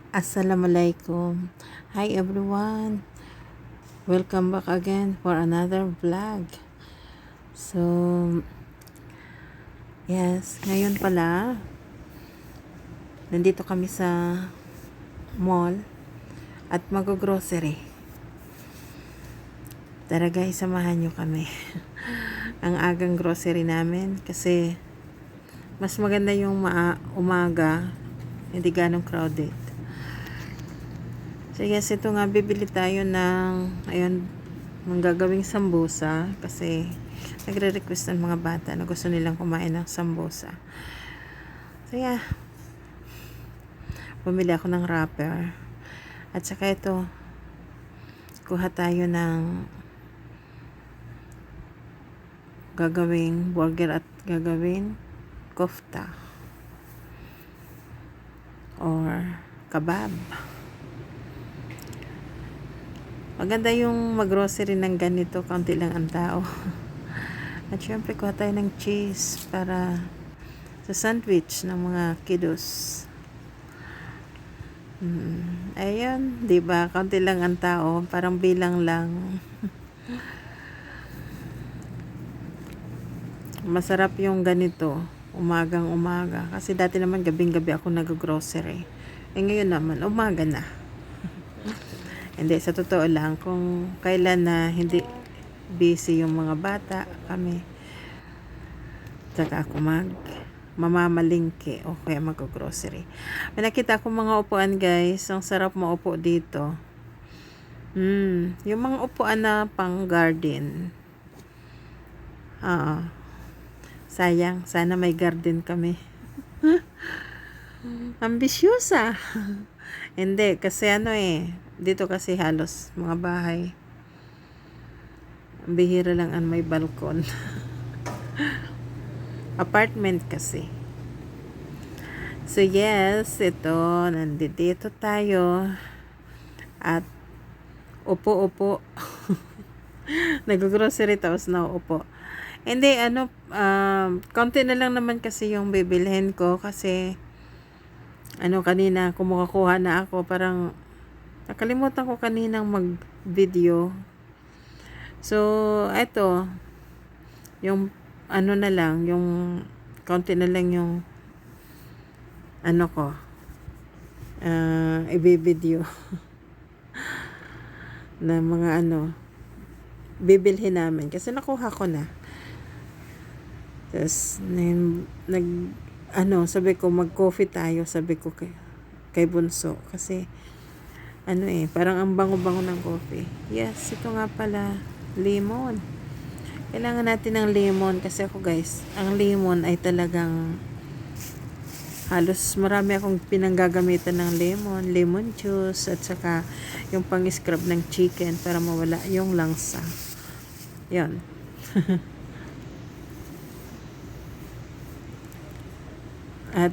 Assalamualaikum. Hi everyone. Welcome back again for another vlog. So, yes, ngayon pala nandito kami sa mall at mag-grocery. Tara guys, samahan nyo kami. Ang agang grocery namin kasi mas maganda yung umaga, hindi ganong crowded. So yes, ito nga, bibili tayo ng ng gagawing sambusa kasi nagre-request ng mga bata na gusto nilang kumain ng sambusa. So yeah, bumili ako ng wrapper at saka ito, kuha tayo ng gagawing burger at gagawing kofta or kabab. Maganda yung mag-grocery ng ganito, kaunti lang ang tao. At syempre, kuha tayo ng cheese para sa sandwich ng mga kiddos. Ayun, di ba? Kaunti lang ang tao, parang bilang lang. Masarap yung ganito, umagang umaga. Kasi dati naman gabing-gabi ako nag-grocery. Ngayon naman, umaga na. Hindi, sa totoo lang, kung kailan na hindi busy yung mga bata, kami, saka ako mamamalingke o kaya mag-grocery. May nakita ko mga upuan guys, ang sarap maupo dito. Yung mga upuan na pang garden. Sayang, sana may garden kami. Ambisyosa. Hindi, kasi dito kasi halos mga bahay. Bihira lang ang may balkon. Apartment kasi. So yes, nandito tayo. At upo-upo. Nag-grocery tapos nauupo. Hindi, konti na lang naman kasi yung bibilhin ko kasi kanina kumukuha na ako, parang nakalimutan ko kaninang mag-video. So, eto, yung na lang, yung konti na lang yung i-video na mga bibilhin namin kasi nakuha ko na. Tapos, sabi ko mag-coffee tayo, sabi ko kay Bunso kasi parang ang bango-bango ng coffee. Yes, ito nga pala, lemon. Kailangan natin ng lemon kasi ako guys, ang lemon ay talagang halos marami akong pinanggagamitan ng lemon juice at saka yung pang-scrub ng chicken para mawala yung langsa. Yan. At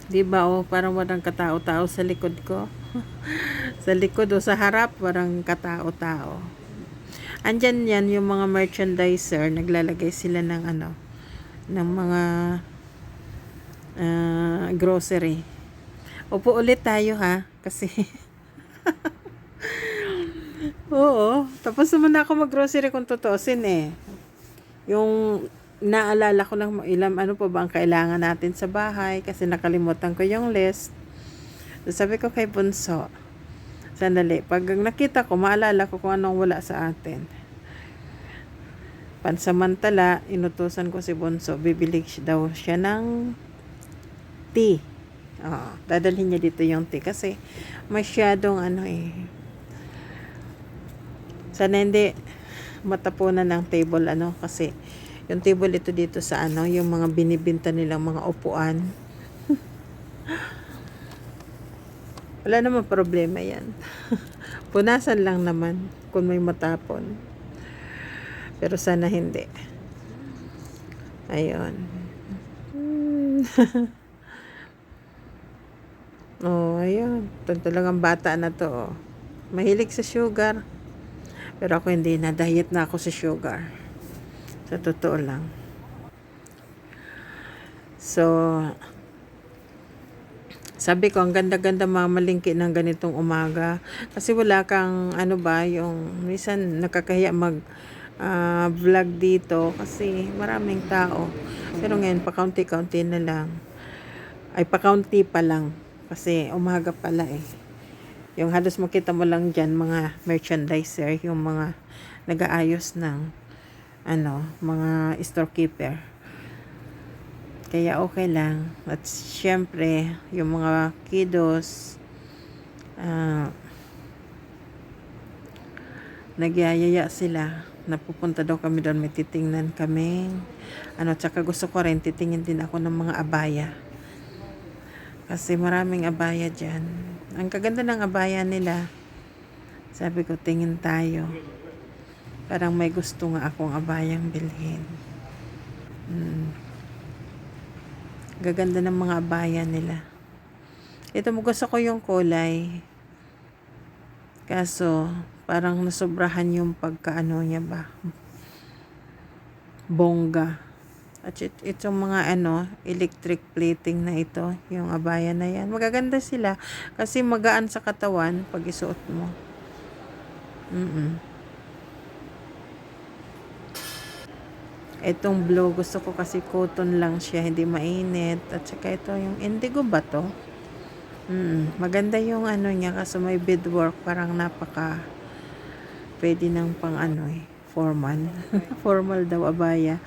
di ba parang walang katao-tao sa likod ko. Sa likod o sa harap parang katao-tao. Andyan yan yung mga merchandiser, naglalagay sila ng ng mga grocery. Upo ulit tayo ha kasi oo, tapos naman ako mag-grocery kung tutuusin yung naalala ko lang ilang pa ba ang kailangan natin sa bahay kasi nakalimutan ko yung list. So, sabi ko kay Bunso, sandali, pag nakita ko, maalala ko kung anong wala sa atin. Pansamantala, inutusan ko si Bunso, bibili daw siya ng tea. Dadalhin niya dito yung tea kasi masyadong sana hindi matapunan ng table kasi yung table ito dito sa yung mga binibinta nilang mga upuan. Wala naman problema yan. Punasan lang naman kung may matapon. Pero sana hindi. Ayun. Ayun. Ito talagang bata na to. Mahilig sa sugar. Pero ako hindi na. Diet na ako sa sugar. Sa totoo lang. So, Sabi ko, ang ganda-ganda mamalingki ng ganitong umaga. Kasi wala kang, ano ba, yung, minsan nakakahiya vlog dito kasi maraming tao. Pero ngayon, pakaunti-kaunti na lang. Ay, pakaunti pa lang. Kasi umaga pala eh. Yung halos makita mo lang dyan, mga merchandiser, yung mga nag-aayos ng, mga storekeeper. Kaya okay lang. At syempre, yung mga kiddos, nagyayaya sila. Napupunta daw kami doon, may titingnan kami. Tsaka gusto ko rin, titingin din ako ng mga abaya. Kasi maraming abaya dyan. Ang kaganda ng abaya nila. Sabi ko, tingin tayo. Parang may gusto nga akong abayang bilhin. Gaganda ng mga abaya nila. Ito, gusto ko yung kulay. Kaso, parang nasobrahan yung pagkaano niya ba. Bongga. At itong mga electric plating na ito, yung abaya na yan. Magaganda sila. Kasi magaan sa katawan pag isuot mo. Itong blue, gusto ko kasi cotton lang siya, hindi mainit. At saka ito, yung indigo ba to? Maganda yung niya, kasi may beadwork, parang pwede ng pang formal. Formal daw abaya.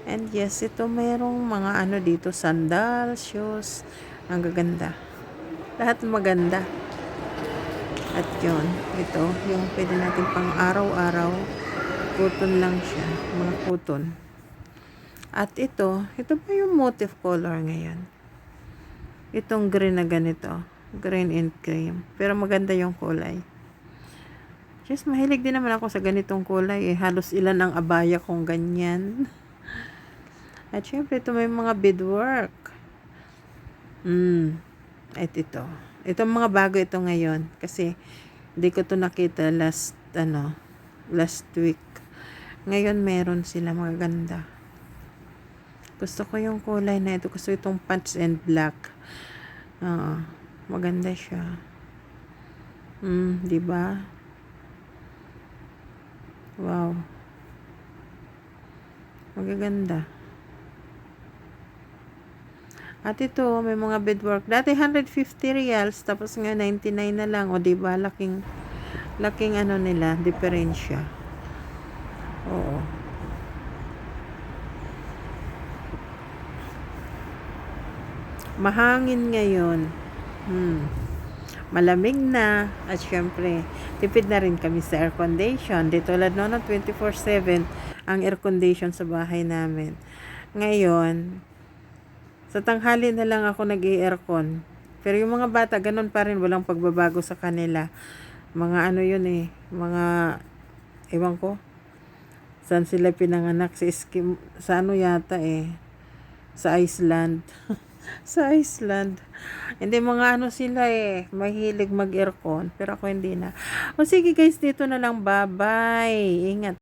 And yes, ito mayroong mga dito, sandal, shoes. Ang gaganda. Lahat maganda. At yun, ito, yung pwede natin pang araw-araw. Cotton lang siya, mga cotton. At ito pa yung motif color ngayon. Itong green na ganito, green and cream. Pero maganda yung kulay. Just mahilig din naman ako sa ganitong kulay eh. Halos ilan ang abaya kong ganyan. At syempre ito may mga beadwork. At ito. Itong mga bago ito ngayon. Kasi hindi ko to nakita last week. Ngayon meron sila mga ganda. Gusto ko yung kulay na ito. Gusto itong pants and black. Maganda siya. Diba? Wow. Magaganda. At ito, may mga beadwork. Dati 150 reals, tapos nga 99 na lang. O diba, laking nila, diferensya. Oo. Mahangin ngayon. Malamig na. At syempre, tipid na rin kami sa air condition. Di tulad noon 24/7 ang air condition sa bahay namin. Ngayon, sa tanghali na lang ako nag-i-aircon. Pero yung mga bata, ganun pa rin. Walang pagbabago sa kanila. Mga yun eh. Mga, ewan ko. Saan sila pinanganak? Sa yata eh. Sa Iceland. Sa Iceland. Hindi mga sila eh. Mahilig mag-aircon. Pero ako hindi na. O sige guys, dito na lang. Bye-bye. Ingat.